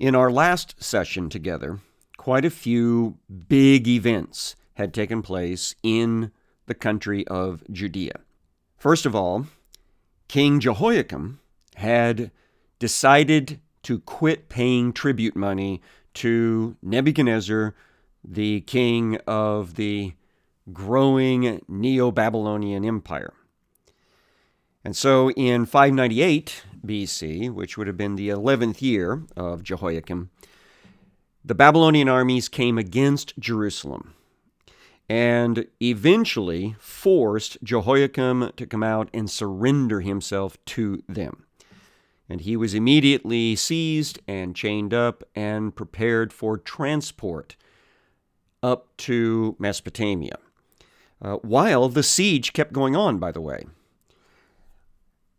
In our last session together, quite a few big events had taken place in the country of Judea. First of all, King Jehoiakim had decided to quit paying tribute money to Nebuchadnezzar, the king of the growing Neo-Babylonian Empire. And so in 598 BC, which would have been the 11th year of Jehoiakim, the Babylonian armies came against Jerusalem and eventually forced Jehoiakim to come out and surrender himself to them. And he was immediately seized and chained up and prepared for transport up to Mesopotamia. While the siege kept going on, by the way.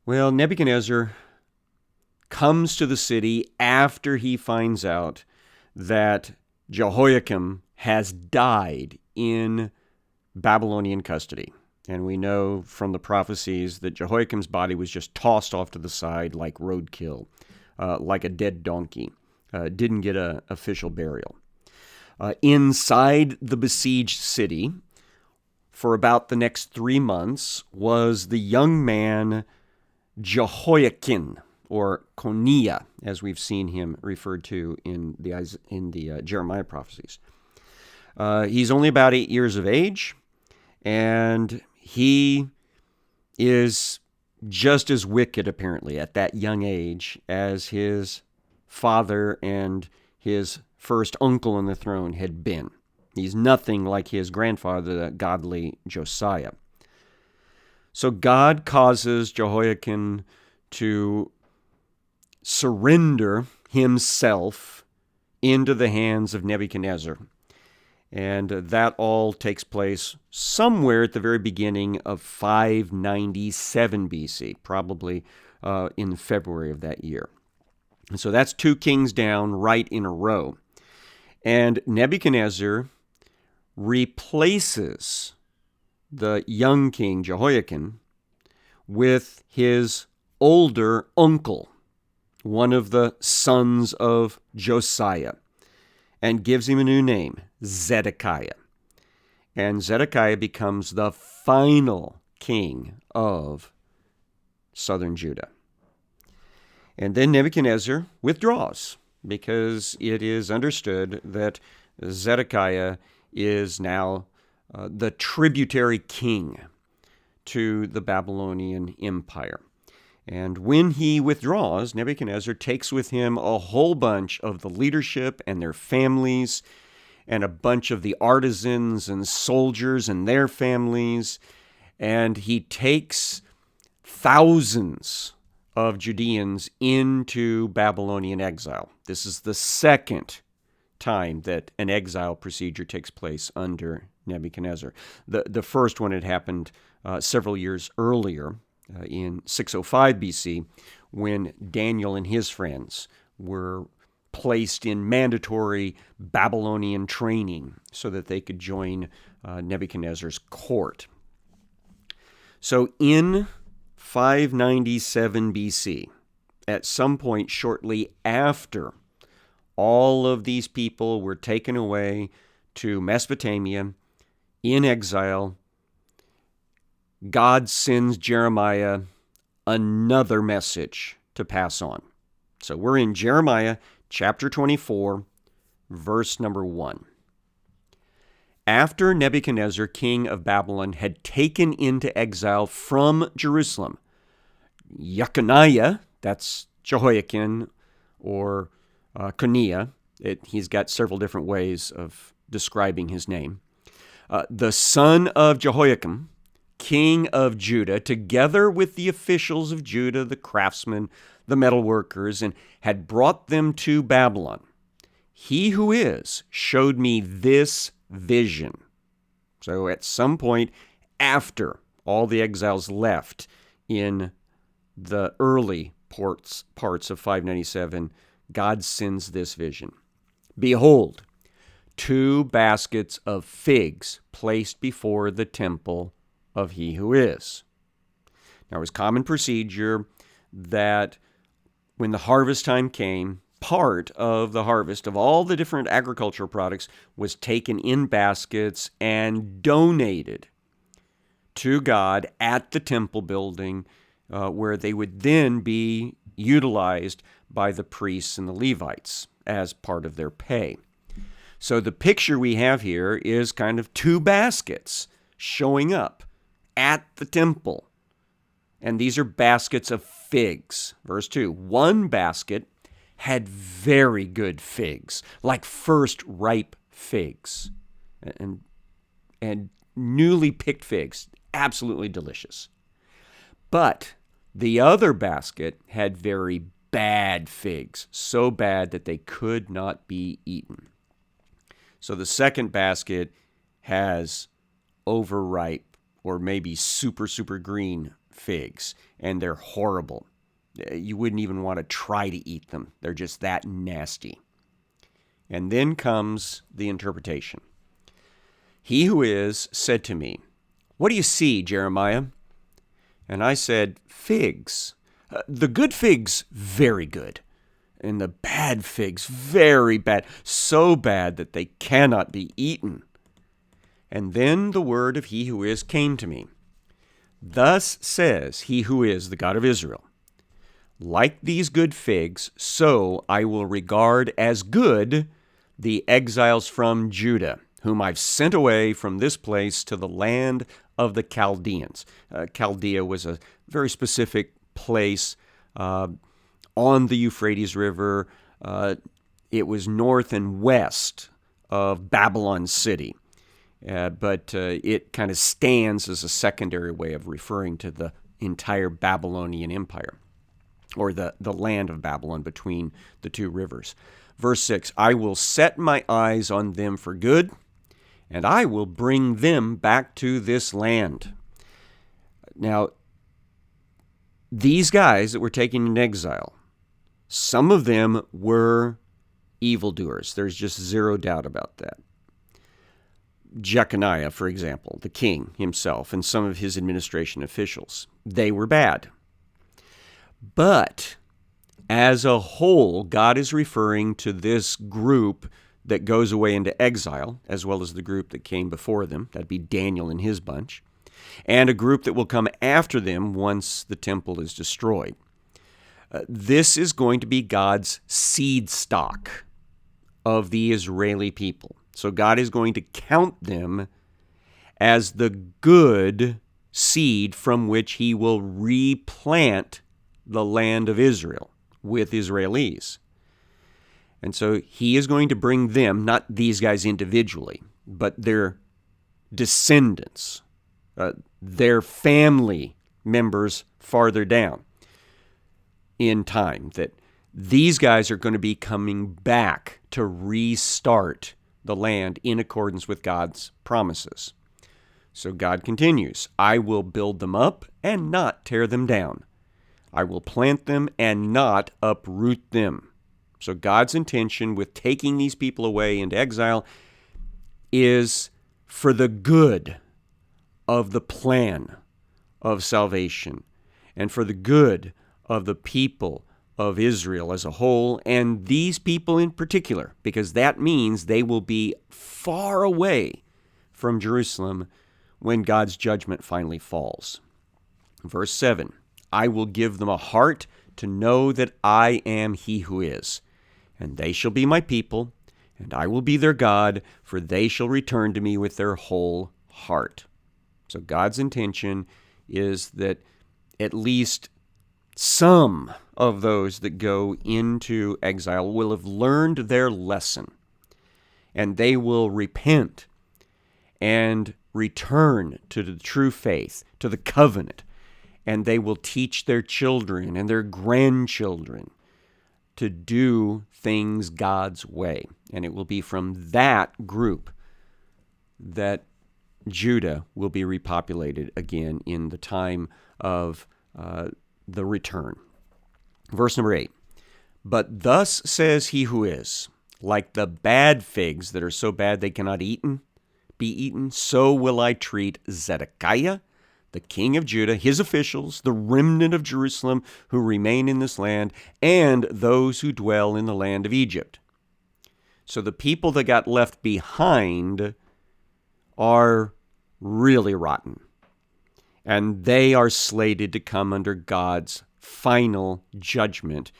Well, Nebuchadnezzar comes to the city after he finds out that Jehoiakim has died in Babylonian custody. And we know from the prophecies that Jehoiakim's body was just tossed off to the side like roadkill, like a dead donkey. Didn't get an official burial. Inside the besieged city, for about the next 3 months, was the young man Jehoiakim, or Coniah, as we've seen him referred to in the Jeremiah prophecies. He's only about 8 years of age, and he is just as wicked, apparently, at that young age as his father and his first uncle on the throne had been. He's nothing like his grandfather, the godly Josiah. So God causes Jehoiakim to surrender himself into the hands of Nebuchadnezzar. And that all takes place somewhere at the very beginning of 597 BC, probably in February of that year. And so that's 2 kings down right in a row. And Nebuchadnezzar replaces the young king Jehoiakim with his older uncle, one of the sons of Josiah, and gives him a new name, Zedekiah. And Zedekiah becomes the final king of southern Judah. And then Nebuchadnezzar withdraws because it is understood that Zedekiah is now the tributary king to the Babylonian Empire. And when he withdraws, Nebuchadnezzar takes with him a whole bunch of the leadership and their families, and a bunch of the artisans and soldiers and their families, and he takes thousands of Judeans into Babylonian exile. This is the second time that an exile procedure takes place under Nebuchadnezzar. The first one had happened several years earlier, in 605 BC, when Daniel and his friends were placed in mandatory Babylonian training so that they could join Nebuchadnezzar's court. So in 597 BC, at some point shortly after all of these people were taken away to Mesopotamia in exile, God sends Jeremiah another message to pass on. So we're in Jeremiah chapter 24, verse number 1. After Nebuchadnezzar, king of Babylon, had taken into exile from Jerusalem Jeconiah, that's Jehoiakim, or Coniah. He's got several different ways of describing his name. The son of Jehoiakim, king of Judah, together with the officials of Judah, the craftsmen, the metalworkers, and had brought them to Babylon. He who is showed me this vision. So at some point after all the exiles left in the early parts of 597, God sends this vision. Behold, 2 baskets of figs placed before the temple of he who is. Now, it was common procedure that when the harvest time came, part of the harvest of all the different agricultural products was taken in baskets and donated to God at the temple building, where they would then be utilized by the priests and the Levites as part of their pay. So the picture we have here is kind of two baskets showing up at the temple. And these are baskets of figs. Verse 2, one basket had very good figs, like first ripe figs, and newly picked figs, absolutely delicious. But the other basket had very bad figs, so bad that they could not be eaten. So the second basket has overripe or maybe super, super green figs, and they're horrible. You wouldn't even want to try to eat them. They're just that nasty. And then comes the interpretation. He who is said to me, "What do you see, Jeremiah?" And I said, "Figs. The good figs, very good. And the bad figs, very bad. So bad that they cannot be eaten." And then the word of he who is came to me. Thus says he who is the God of Israel, like these good figs, so I will regard as good the exiles from Judah, whom I've sent away from this place to the land of the Chaldeans. Chaldea was a very specific place on the Euphrates River. It was north and west of Babylon City. But it kind of stands as a secondary way of referring to the entire Babylonian Empire, or the land of Babylon between the two rivers. Verse 6, I will set my eyes on them for good, and I will bring them back to this land. Now, these guys that were taken in exile, some of them were evildoers. There's just zero doubt about that. Jeconiah, for example, the king himself, and some of his administration officials, they were bad. But as a whole, God is referring to this group that goes away into exile, as well as the group that came before them. That'd be Daniel and his bunch. And a group that will come after them once the temple is destroyed. This is going to be God's seed stock of the Israeli people. So God is going to count them as the good seed from which he will replant the land of Israel with Israelis. And so he is going to bring them, not these guys individually, but their descendants, their family members farther down in time, that these guys are going to be coming back to restart the land in accordance with God's promises. So God continues, I will build them up and not tear them down. I will plant them and not uproot them. So God's intention with taking these people away into exile is for the good of the plan of salvation and for the good of the people of Israel as a whole, and these people in particular, because that means they will be far away from Jerusalem when God's judgment finally falls. Verse 7, I will give them a heart to know that I am he who is, and they shall be my people, and I will be their God, for they shall return to me with their whole heart. So God's intention is that at least some of those that go into exile will have learned their lesson, and they will repent and return to the true faith, to the covenant, and they will teach their children and their grandchildren to do things God's way. And it will be from that group that Judah will be repopulated again in the time of the return. Verse number 8, but thus says he who is, like the bad figs that are so bad they cannot be eaten, so will I treat Zedekiah, the king of Judah, his officials, the remnant of Jerusalem who remain in this land, and those who dwell in the land of Egypt. So the people that got left behind are really rotten. And they are slated to come under God's final judgment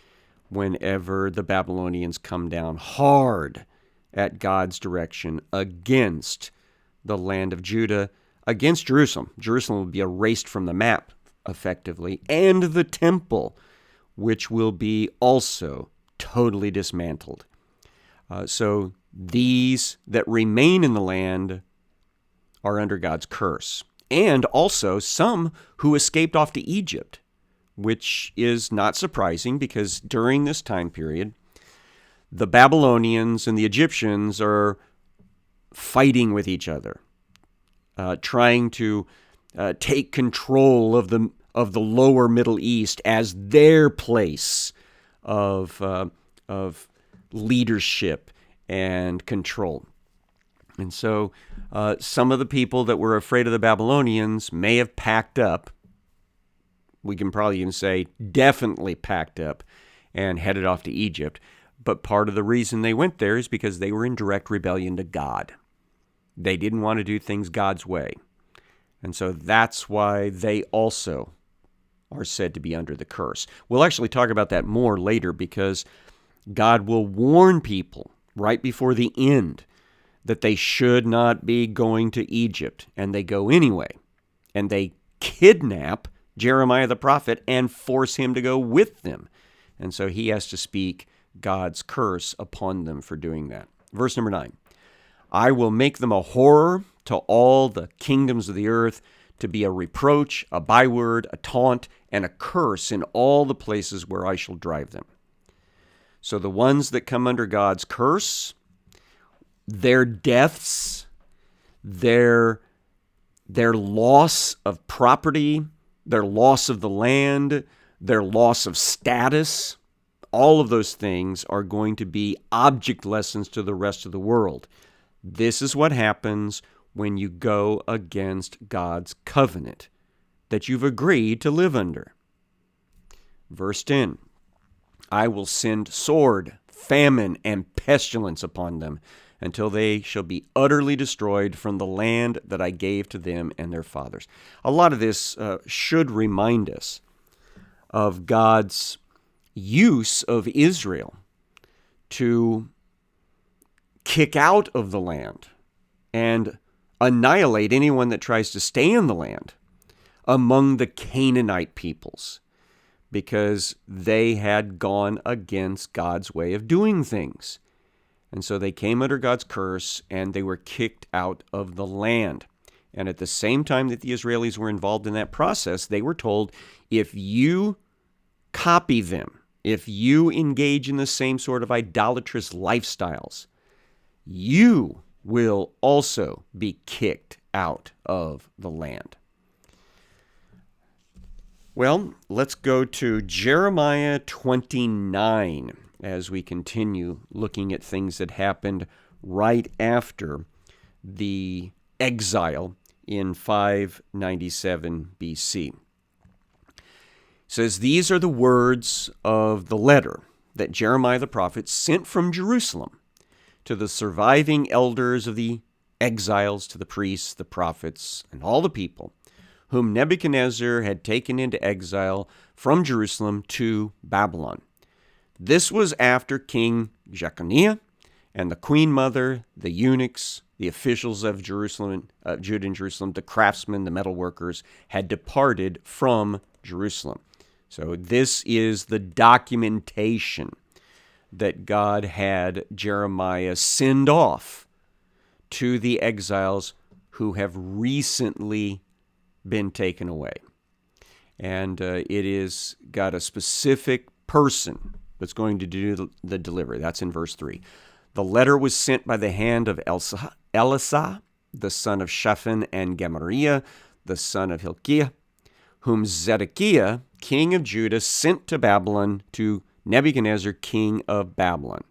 whenever the Babylonians come down hard at God's direction against the land of Judah, against Jerusalem. Jerusalem will be erased from the map, effectively, and the temple, which will be also totally dismantled. So these that remain in the land are under God's curse. And also some who escaped off to Egypt, which is not surprising because during this time period, the Babylonians and the Egyptians are fighting with each other, trying to take control of the lower Middle East as their place of leadership and control. And so some of the people that were afraid of the Babylonians may have packed up. We can probably even say definitely packed up and headed off to Egypt. But part of the reason they went there is because they were in direct rebellion to God. They didn't want to do things God's way. And so that's why they also are said to be under the curse. We'll actually talk about that more later because God will warn people right before the end that they should not be going to Egypt, and they go anyway. And they kidnap Jeremiah the prophet and force him to go with them. And so he has to speak God's curse upon them for doing that. Verse number 9, I will make them a horror to all the kingdoms of the earth, to be a reproach, a byword, a taunt, and a curse in all the places where I shall drive them. So the ones that come under God's curse, their deaths, their loss of property, their loss of the land, their loss of status, all of those things are going to be object lessons to the rest of the world. This is what happens when you go against God's covenant that you've agreed to live under. Verse 10, I will send sword, famine, and pestilence upon them, until they shall be utterly destroyed from the land that I gave to them and their fathers. A lot of this should remind us of God's use of Israel to kick out of the land and annihilate anyone that tries to stay in the land among the Canaanite peoples, because they had gone against God's way of doing things. And so they came under God's curse, and they were kicked out of the land. And at the same time that the Israelis were involved in that process, they were told, if you copy them, if you engage in the same sort of idolatrous lifestyles, you will also be kicked out of the land. Well, let's go to Jeremiah 29 as we continue looking at things that happened right after the exile in 597 BC. It says, these are the words of the letter that Jeremiah the prophet sent from Jerusalem to the surviving elders of the exiles, to the priests, the prophets, and all the people whom Nebuchadnezzar had taken into exile from Jerusalem to Babylon. This was after King Jeconiah and the queen mother, the eunuchs, the officials of Jerusalem, Judah and Jerusalem, the craftsmen, the metal workers, had departed from Jerusalem. So this is the documentation that God had Jeremiah send off to the exiles who have recently been taken away. And it is got a specific person that's going to do the delivery. That's in verse 3. The letter was sent by the hand of Elisah, the son of Shaphan, and Gemariah, the son of Hilkiah, whom Zedekiah, king of Judah, sent to Babylon to Nebuchadnezzar, king of Babylon.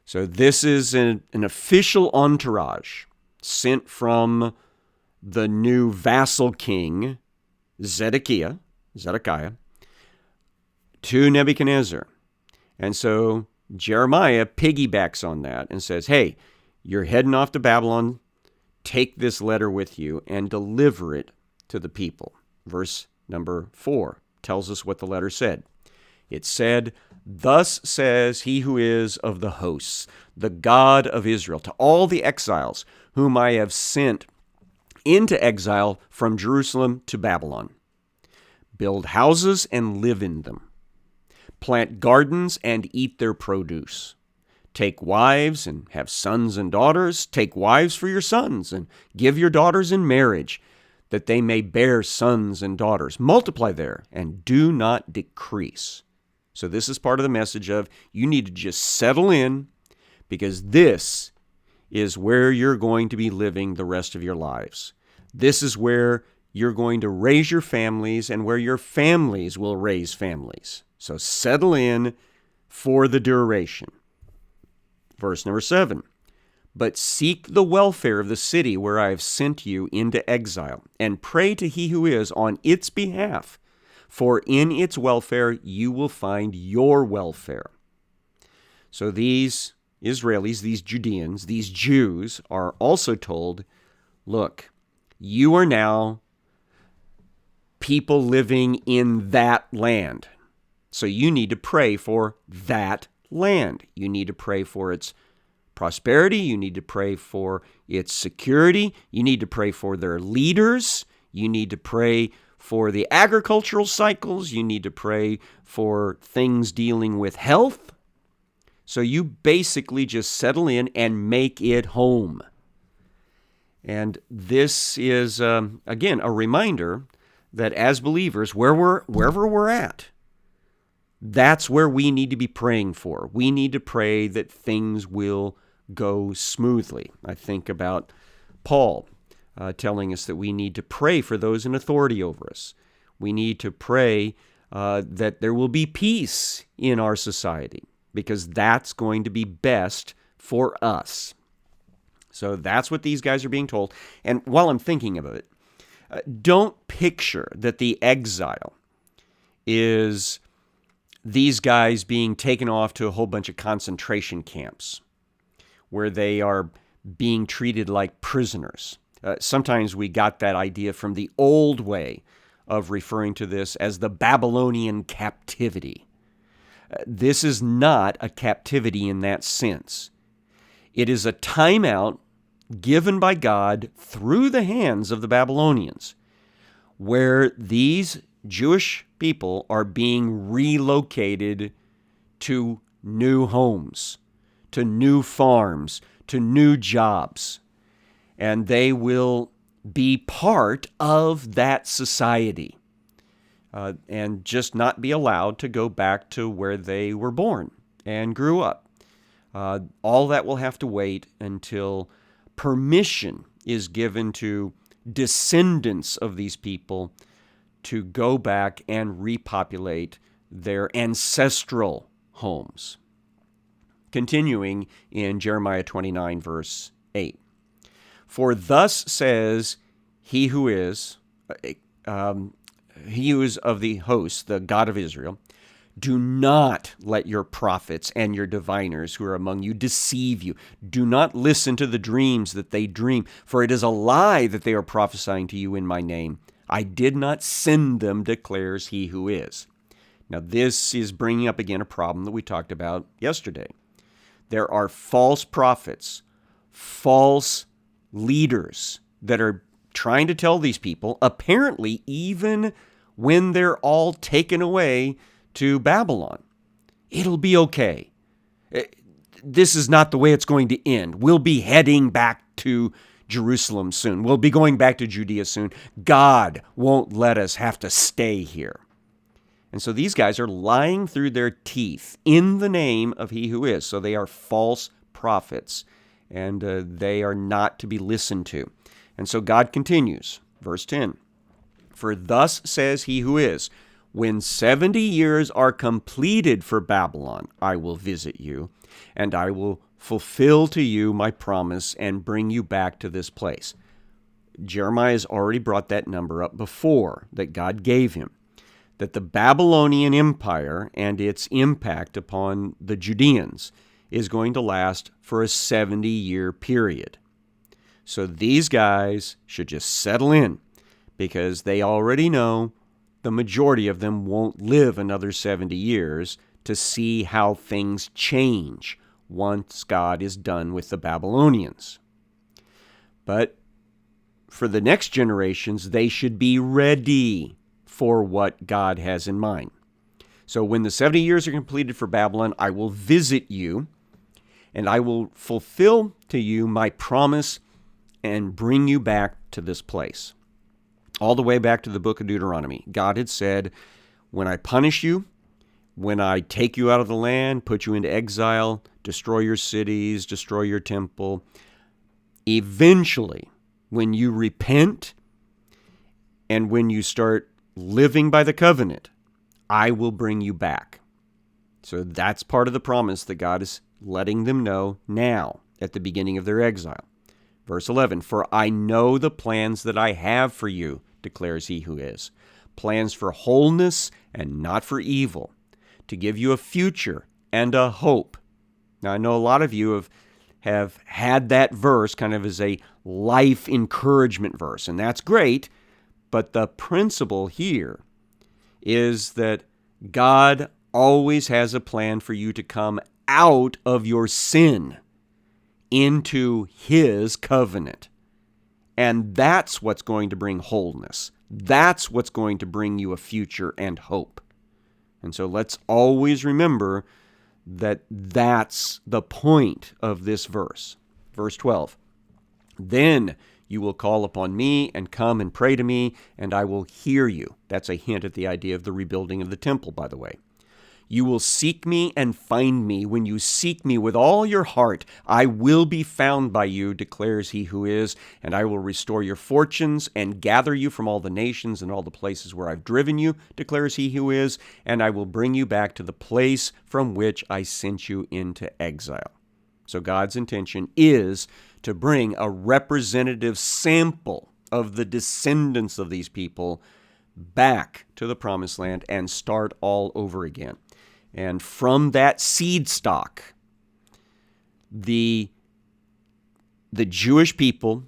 So this is an official entourage sent from the new vassal king Zedekiah, to Nebuchadnezzar. And so Jeremiah piggybacks on that and says, hey, you're heading off to Babylon. Take this letter with you and deliver it to the people. Verse number 4 tells us what the letter said. It said, thus says he who is of the hosts, the God of Israel, to all the exiles whom I have sent into exile from Jerusalem to Babylon. Build houses and live in them. Plant gardens and eat their produce. Take wives and have sons and daughters. Take wives for your sons and give your daughters in marriage, that they may bear sons and daughters. Multiply there and do not decrease. So this is part of the message of you need to just settle in, because this is where you're going to be living the rest of your lives. This is where you're going to raise your families and where your families will raise families. So settle in for the duration. Verse number 7, but seek the welfare of the city where I have sent you into exile, and pray to he who is on its behalf, for in its welfare you will find your welfare. So these Israelis, these Judeans, these Jews are also told, look, you are now people living in that land. So you need to pray for that land. You need to pray for its prosperity. You need to pray for its security. You need to pray for their leaders. You need to pray for the agricultural cycles. You need to pray for things dealing with health. So you basically just settle in and make it home. And this is, again, a reminder that as believers, wherever we're at, that's where we need to be praying for. We need to pray that things will go smoothly. I think about Paul telling us that we need to pray for those in authority over us. We need to pray that there will be peace in our society, because that's going to be best for us. So that's what these guys are being told. And while I'm thinking about it, don't picture that the exile is these guys being taken off to a whole bunch of concentration camps where they are being treated like prisoners. Sometimes we got that idea from the old way of referring to this as the Babylonian captivity. This is not a captivity in that sense. It is a timeout given by God through the hands of the Babylonians, where these Jewish people are being relocated to new homes, to new farms, to new jobs, and they will be part of that society and just not be allowed to go back to where they were born and grew up. All that will have to wait until permission is given to descendants of these people to go back and repopulate their ancestral homes. Continuing in Jeremiah 29, verse 8. For thus says he who is of the host, the God of Israel, do not let your prophets and your diviners who are among you deceive you. Do not listen to the dreams that they dream, for it is a lie that they are prophesying to you in my name. I did not send them, declares he who is. Now, this is bringing up again a problem that we talked about yesterday. There are false prophets, false leaders that are trying to tell these people, apparently even when they're all taken away to Babylon, it'll be okay. This is not the way it's going to end. We'll be heading back to Jerusalem soon. We'll be going back to Judea soon. God won't let us have to stay here. And so these guys are lying through their teeth in the name of he who is. So they are false prophets, and they are not to be listened to. And so God continues, verse 10, for thus says he who is, when 70 years are completed for Babylon, I will visit you, and I will fulfill to you my promise and bring you back to this place. Jeremiah has already brought that number up before that God gave him, that the Babylonian Empire and its impact upon the Judeans is going to last for a 70-year period. So these guys should just settle in, because they already know the majority of them won't live another 70 years to see how things change once God is done with the Babylonians. But for the next generations, they should be ready for what God has in mind. So when the 70 years are completed for Babylon, I will visit you, and I will fulfill to you my promise and bring you back to this place. All the way back to the book of Deuteronomy, God had said, when I punish you, when I take you out of the land, put you into exile, destroy your cities, destroy your temple, eventually, when you repent and when you start living by the covenant, I will bring you back. So that's part of the promise that God is letting them know now at the beginning of their exile. Verse 11, for I know the plans that I have for you, declares he who is, plans for wholeness and not for evil, to give you a future and a hope. Now, I know a lot of you have had that verse kind of as a life encouragement verse, and that's great, but the principle here is that God always has a plan for you to come out of your sin into his covenant. And that's what's going to bring wholeness. That's what's going to bring you a future and hope. And so let's always remember that that's the point of this verse. Verse 12, then you will call upon me and come and pray to me, and I will hear you. That's a hint at the idea of the rebuilding of the temple, by the way. You will seek me and find me. When you seek me with all your heart, I will be found by you, declares he who is, and I will restore your fortunes and gather you from all the nations and all the places where I've driven you, declares he who is, and I will bring you back to the place from which I sent you into exile. So God's intention is to bring a representative sample of the descendants of these people back to the promised land and start all over again. And from that seed stock, the Jewish people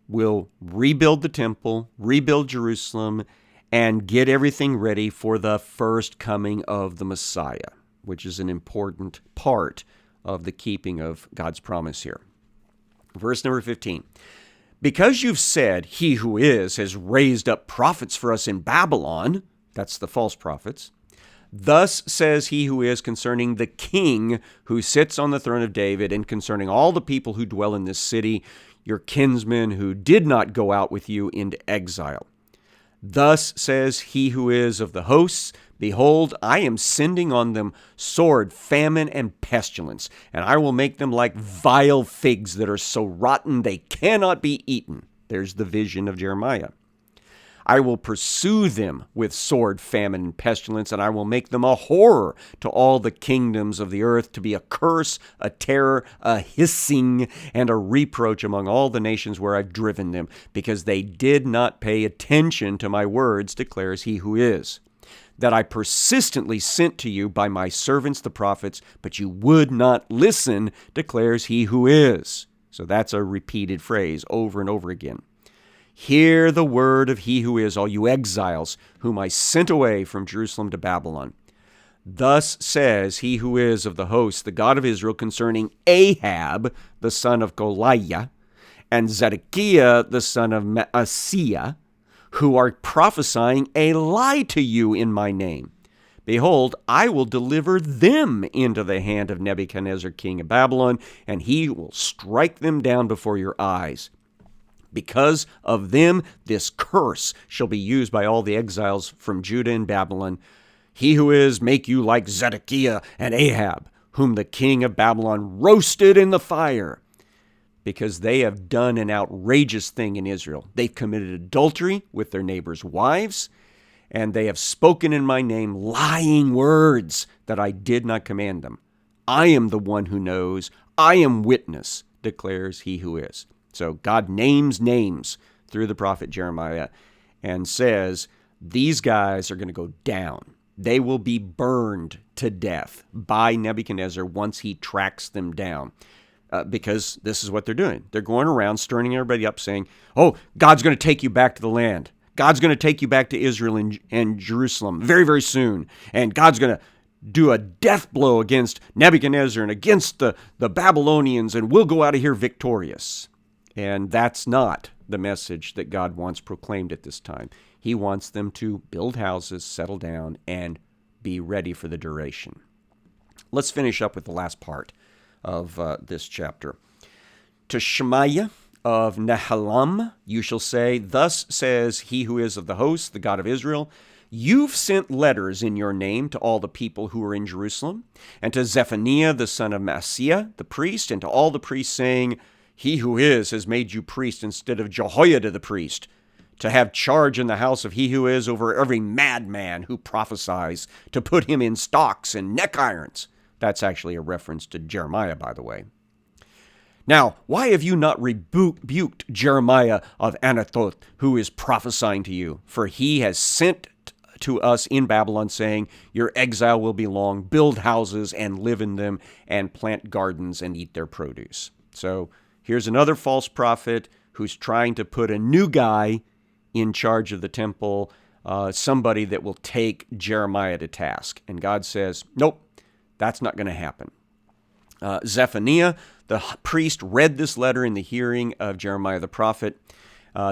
will rebuild the temple, rebuild Jerusalem, and get everything ready for the first coming of the Messiah, which is an important part of the keeping of God's promise here. Verse number 15. Because you've said, he who is has raised up prophets for us in Babylon, that's the false prophets, thus says he who is concerning the king who sits on the throne of David, and concerning all the people who dwell in this city, your kinsmen who did not go out with you into exile. Thus says he who is of the hosts, behold, I am sending on them sword, famine, and pestilence, and I will make them like vile figs that are so rotten they cannot be eaten. There's the vision of Jeremiah. I will pursue them with sword, famine, and pestilence, and I will make them a horror to all the kingdoms of the earth, to be a curse, a terror, a hissing, and a reproach among all the nations where I've driven them, because they did not pay attention to my words, declares he who is. That I persistently sent to you by my servants the prophets, but you would not listen, declares he who is. So that's a repeated phrase over and over again. Hear the word of he who is, all you exiles, whom I sent away from Jerusalem to Babylon. Thus says he who is of the host, the God of Israel, concerning Ahab, the son of Goliah, and Zedekiah, the son of Maaseiah, who are prophesying a lie to you in my name. Behold, I will deliver them into the hand of Nebuchadnezzar, king of Babylon, and he will strike them down before your eyes. Because of them, this curse shall be used by all the exiles from Judah and Babylon. He who is, make you like Zedekiah and Ahab, whom the king of Babylon roasted in the fire. Because they have done an outrageous thing in Israel. They've committed adultery with their neighbors' wives, and they have spoken in my name lying words that I did not command them. I am the one who knows. I am witness, declares he who is. So God names names through the prophet Jeremiah and says, these guys are going to go down. They will be burned to death by Nebuchadnezzar once he tracks them down. Because this is what they're doing. They're going around stirring everybody up saying, oh, God's going to take you back to the land. God's going to take you back to Israel and Jerusalem very, very soon. And God's going to do a death blow against Nebuchadnezzar and against the Babylonians, and we'll go out of here victorious. And that's not the message that God wants proclaimed at this time. He wants them to build houses, settle down, and be ready for the duration. Let's finish up with the last part of this chapter. To Shemaiah of Nehelam you shall say, thus says he who is of the host, the God of Israel, you've sent letters in your name to all the people who are in Jerusalem, and to Zephaniah the son of Maaseiah the priest, and to all the priests, saying, he who is has made you priest instead of Jehoiada the priest, to have charge in the house of he who is over every madman who prophesies, to put him in stocks and neck irons. That's actually a reference to Jeremiah, by the way. Now, why have you not rebuked Jeremiah of Anathoth, who is prophesying to you? For he has sent to us in Babylon, saying, your exile will be long. Build houses and live in them, and plant gardens and eat their produce. So here's another false prophet who's trying to put a new guy in charge of the temple, somebody that will take Jeremiah to task. And God says, nope, that's not going to happen. Zephaniah, the priest, read this letter in the hearing of Jeremiah the prophet.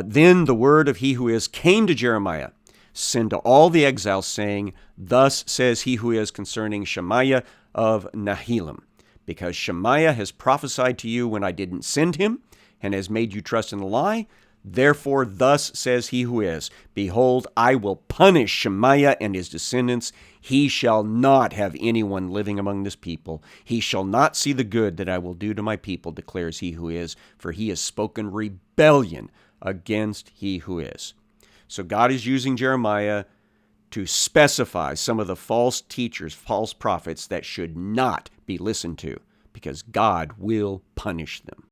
Then the word of he who is came to Jeremiah, send to all the exiles, saying, thus says he who is concerning Shemaiah of Nehelam, because Shemaiah has prophesied to you when I didn't send him, and has made you trust in a lie. Therefore, thus says he who is, behold, I will punish Shemaiah and his descendants. He shall not have anyone living among this people. He shall not see the good that I will do to my people, declares he who is, for he has spoken rebellion against he who is. So God is using Jeremiah to specify some of the false teachers, false prophets that should not be listened to, because God will punish them.